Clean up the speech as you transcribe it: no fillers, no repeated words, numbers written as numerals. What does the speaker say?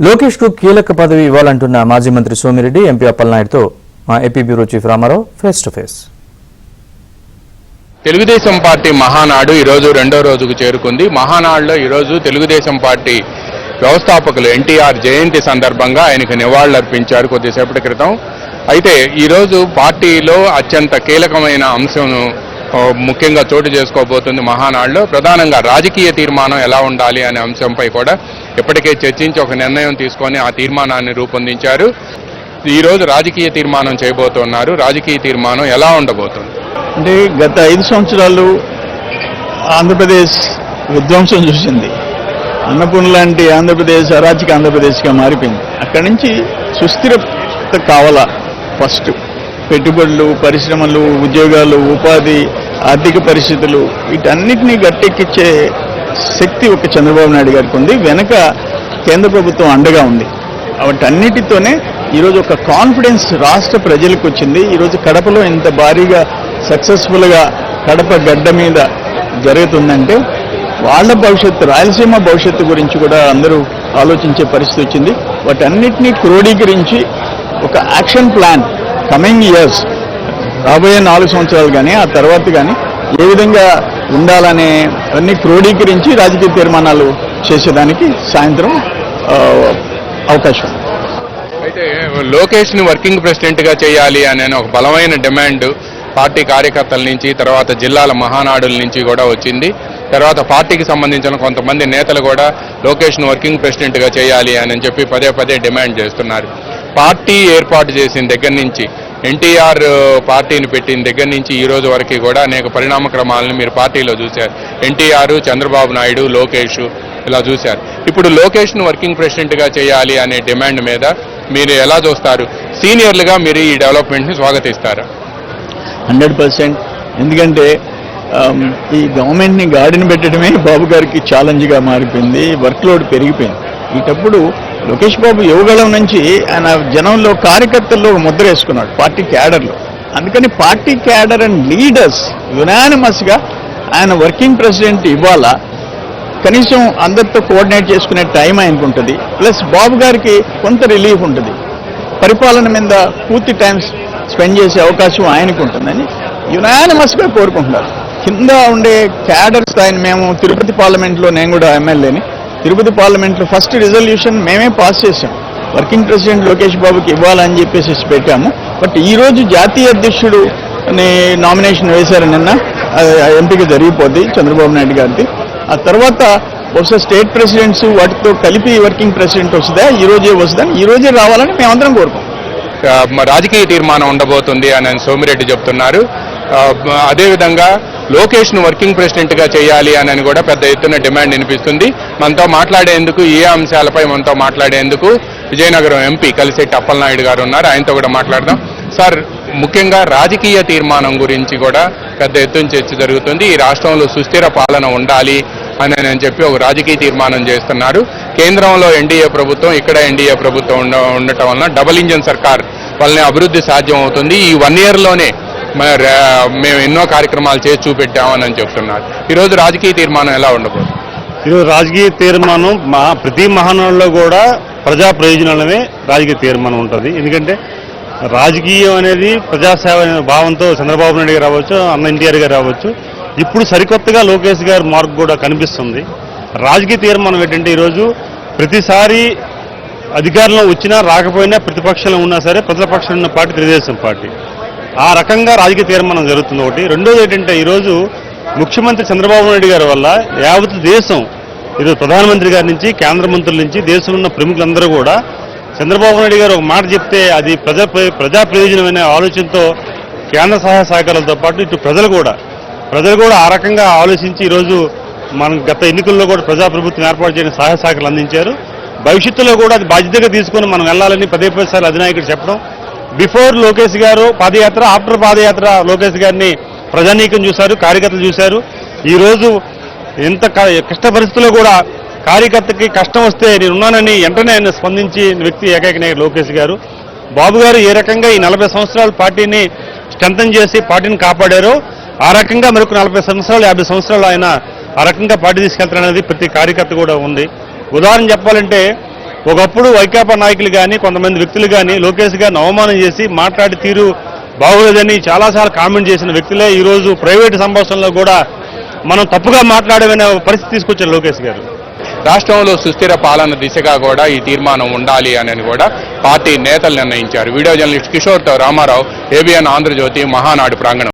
లోకేష్ కు కీలక పదవి ఇవ్వాలంటున్న మాజీ మంత్రి సోమిరెడ్డి ఎంపీ అప్పలనాయుడుతో మా AP bureau chief Ramarao face to face. Telugu Desam party Mahanadu ఈరోజు రెండో రోజుకు చేరుకుంది. మహానాడులో ఈరోజు తెలుగుదేశం పార్టీ వ్యవస్థాపకులు ఎన్టీఆర్ జయంతి సందర్భంగా ఆయనకు నివాళులర్పించారు కొద్దిసేపటి క్రితం. అయితే ఈరోజు పార్టీలో అత్యంత కీలకమైన అంశం ముఖ్యంగా చోటు చేసుకోబోతుంది. మహానాడులో ప్రధానంగా రాజకీయ తీర్మానం ఎలా ఉండాలి అనే అంశంపై కూడా ఇప్పటికే చర్చించి ఒక నిర్ణయం తీసుకొని ఆ తీర్మానాన్ని రూపొందించారు. ఈరోజు రాజకీయ తీర్మానం చేయబోతున్నారు. రాజకీయ తీర్మానం ఎలా ఉండబోతుంది అంటే గత 5 సంవత్సరాలు ఆంధ్రప్రదేశ్ విధ్వంసం చూసింది. అన్నపూర్ణ లాంటి ఆంధ్రప్రదేశ్ అరాచక ఆంధ్రప్రదేశ్గా మారిపోయింది. అక్కడి నుంచి సుస్థిరత కావాలా. ఫస్ట్ పెట్టుబడులు, పరిశ్రమలు, ఉద్యోగాలు, ఉపాధి, ఆర్థిక పరిస్థితులు వీటన్నిటినీ గట్టెక్కించే శక్తి ఒక చంద్రబాబు నాయుడు గారికి ఉంది. వెనక కేంద్ర ప్రభుత్వం అండగా ఉంది. వాటన్నిటితోనే ఈరోజు ఒక కాన్ఫిడెన్స్ రాష్ట్ర ప్రజలకు వచ్చింది. ఈరోజు కడపలో ఇంత భారీగా సక్సెస్ఫుల్గా కడప గడ్డ మీద జరుగుతుందంటే వాళ్ళ భవిష్యత్తు, రాయలసీమ భవిష్యత్తు గురించి కూడా అందరూ ఆలోచించే పరిస్థితి వచ్చింది. వాటన్నిటినీ క్రోడీకరించి ఒక యాక్షన్ ప్లాన్ కమింగ్ ఇయర్స్ రాబోయే 4 సంవత్సరాలు కానీ ఆ తర్వాత కానీ ఏ విధంగా ఉండాలనే అన్ని క్రోడీకరించి రాజకీయ తీర్మానాలు చేసేదానికి సాయంత్రం అవకాశం. అయితే లోకేష్ ని వర్కింగ్ ప్రెసిడెంట్ గా చేయాలి అనే ఒక బలమైన డిమాండ్ పార్టీ కార్యకర్తల నుంచి, తర్వాత జిల్లాల మహానాడుల నుంచి కూడా వచ్చింది. తర్వాత పార్టీకి సంబంధించిన కొంతమంది నేతలు కూడా లోకేష్ ను వర్కింగ్ ప్రెసిడెంట్ గా చేయాలి అని చెప్పి పదే డిమాండ్ చేస్తున్నారు. పార్టీ ఏర్పాటు చేసిన దగ్గర నుంచి, ఎన్టీఆర్ పార్టీని పెట్టిన దగ్గర నుంచి ఈ రోజు వరకు కూడా అనేక పరిణామ క్రమాలను మీరు పార్టీలో చూశారు. ఎన్టీఆర్, చంద్రబాబు నాయుడు, లోకేష్ ఇలా చూశారు. ఇప్పుడు లోకేష్ ను వర్కింగ్ ప్రెసిడెంట్ గా చేయాలి అనే డిమాండ్ మీద మీరు ఎలా చూస్తారు? సీనియర్లుగా మీరు ఈ డెవలప్మెంట్ ని స్వాగతిస్తారా? 100%. ఎందుకంటే ఈ గవర్నమెంట్ని గాడిని పెట్టడమే బాబు గారికి ఛాలెంజ్గా మారిపోయింది. వర్క్లోడ్ పెరిగిపోయింది. ఇటప్పుడు లోకేష్ బాబు యువగళం నుంచి ఆయన జనంలో, కార్యకర్తల్లో ముద్ర వేసుకున్నాడు పార్టీ క్యాడర్లో. అందుకని పార్టీ క్యాడర్ అండ్ లీడర్స్ యునానిమస్గా ఆయన వర్కింగ్ ప్రెసిడెంట్ ఇవ్వాలా. కనీసం అందరితో కోఆర్డినేట్ చేసుకునే టైం ఆయనకు ఉంటుంది. ప్లస్ బాబు గారికి కొంత రిలీఫ్ ఉంటుంది. పరిపాలన మీద పూర్తి టైం స్పెండ్ చేసే అవకాశం ఆయనకు ఉంటుందని యునానిమస్గా కోరుకుంటున్నారు. కింద ఉండే క్యాడర్ స్థాయిని మేము తిరుపతి పార్లమెంట్లో, నేను కూడా ఎమ్మెల్యేని, తిరుపతి పార్లమెంట్లో ఫస్ట్ రిజల్యూషన్ మేమే పాస్ చేశాం. వర్కింగ్ ప్రెసిడెంట్ లోకేష్ బాబుకి ఇవ్వాలని చెప్పేసి పెట్టాము. బట్ ఈరోజు జాతీయ అధ్యక్షుడు నామినేషన్ వేశారు. నిన్న ఎంపిక జరిగిపోద్ది చంద్రబాబు నాయుడు గారిది. ఆ తర్వాత బహుశా స్టేట్ ప్రెసిడెంట్స్ వాటితో కలిపి వర్కింగ్ ప్రెసిడెంట్ వస్తుందా, ఈరోజే వస్తుందని, ఈరోజే రావాలని మేమందరం కోరుకోం. రాజకీయ తీర్మానం ఉండబోతుంది అని సోమిరెడ్డి చెప్తున్నారు. అదేవిధంగా లోకేష్ ను వర్కింగ్ ప్రెసిడెంట్ గా చేయాలి అని కూడా పెద్ద ఎత్తున డిమాండ్ వినిపిస్తుంది. మనతో మాట్లాడేందుకు, ఏ అంశాలపై మనతో మాట్లాడేందుకు విజయనగరం ఎంపీ కలిశెట్టి అప్పలనాయుడు గారు ఉన్నారు. ఆయనతో కూడా మాట్లాడదాం. సార్, ముఖ్యంగా రాజకీయ తీర్మానం గురించి కూడా పెద్ద ఎత్తున చర్చ జరుగుతుంది. ఈ రాష్ట్రంలో సుస్థిర పాలన ఉండాలి అని చెప్పి ఒక రాజకీయ తీర్మానం చేస్తున్నారు. కేంద్రంలో ఎన్డీఏ ప్రభుత్వం, ఇక్కడ ఎన్డీఏ ప్రభుత్వం ఉండటం వలన డబుల్ ఇంజన్ సర్కార్ వల్లనే అభివృద్ధి సాధ్యం అవుతుంది. ఈ 1 yearలోనే మేము ఎన్నో కార్యక్రమాలు చేసి చూపెట్టామని చెప్తున్నారు. ఈరోజు రాజకీయ తీర్మానం ఎలా ఉండబోతుంది? ఈరోజు రాజకీయ తీర్మానం ప్రతి మహానాడులో కూడా ప్రజా ప్రయోజనాలనే రాజకీయ తీర్మానం ఉంటుంది. ఎందుకంటే రాజకీయం అనేది ప్రజాసేవ అనే భావంతో చంద్రబాబు నాయుడు గారు రావచ్చు, అన్న ఎన్టీఆర్ గారు రావచ్చు, ఇప్పుడు సరికొత్తగా లోకేష్ గారి మార్క్ కూడా కనిపిస్తుంది. రాజకీయ తీర్మానం ఏంటంటే ఈరోజు ప్రతిసారి అధికారంలో వచ్చినా రాకపోయినా ప్రతిపక్షంలో ఉన్నా సరే ప్రతిపక్షంలో ఉన్న పార్టీ తెలుగుదేశం పార్టీ. ఆ రకంగా రాజకీయ తీర్మానం జరుగుతుంది. ఒకటి. రెండోది ఏంటంటే ఈరోజు ముఖ్యమంత్రి చంద్రబాబు నాయుడు గారి వల్ల యావత్ దేశం, ఈరోజు ప్రధానమంత్రి గారి నుంచి కేంద్ర మంత్రుల నుంచి దేశంలో ఉన్న ప్రముఖులందరూ కూడా చంద్రబాబు నాయుడు గారు ఒక మాట చెప్తే అది ప్రజా ప్రయోజనమైన ఆలోచనతో కేంద్ర సహాయ సహకారాలతో పాటు ఇటు ప్రజలు కూడా ఆ రకంగా ఆలోచించి ఈరోజు మనం గత ఎన్నికల్లో కూడా ప్రజాప్రభుత్వం ఏర్పాటు చేయని సహాయ సహకారాలు అందించారు. భవిష్యత్తులో కూడా అది బాధ్యతగా తీసుకుని మనం వెళ్ళాలని పదేసార్లు అధినాయకుడు చెప్పడం. బిఫోర్ లోకేష్ గారు పాదయాత్ర, ఆఫ్టర్ పాదయాత్ర లోకేష్ గారిని ప్రజానీకం చూశారు, కార్యకర్తలు చూశారు. ఈరోజు ఎంత కష్ట పరిస్థితుల్లో కూడా కార్యకర్తకి కష్టం వస్తే నేనున్నానని వెంటనే ఆయన స్పందించి వ్యక్తి ఏకైక నాయకుడు లోకేష్ గారు. బాబు గారు ఏ రకంగా ఈ 40 సంవత్సరాలు పార్టీని స్ట్రెంథన్ చేసి పార్టీని కాపాడారో ఆ రకంగా మరొక 40 సంవత్సరాలు 50 సంవత్సరాలు ఆయన ఆ రకంగా పార్టీ తీసుకెళ్తారనేది ప్రతి కార్యకర్త కూడా ఉంది. ఉదాహరణ చెప్పాలంటే ఒకప్పుడు వైకాపా నాయకులు కానీ కొంతమంది వ్యక్తులు కానీ లోకేష్ గారిని అవమానం చేసి మాట్లాడి తీరు బాగోలేదని చాలాసార్లు కామెంట్ చేసిన వ్యక్తులే ఈరోజు ప్రైవేటు సంభాషణలో కూడా మనం తప్పుగా మాట్లాడమనే పరిస్థితి తీసుకొచ్చారు లోకేష్ గారు. రాష్ట్రంలో సుస్థిర పాలన దిశగా కూడా ఈ తీర్మానం ఉండాలి అని కూడా పార్టీ నేతలు నిర్ణయించారు. వీడియో జర్నలిస్ట్ కిషోర్తో రామారావు, ఏబిఎన్ ఆంధ్రజ్యోతి, మహానాడు ప్రాంగణం.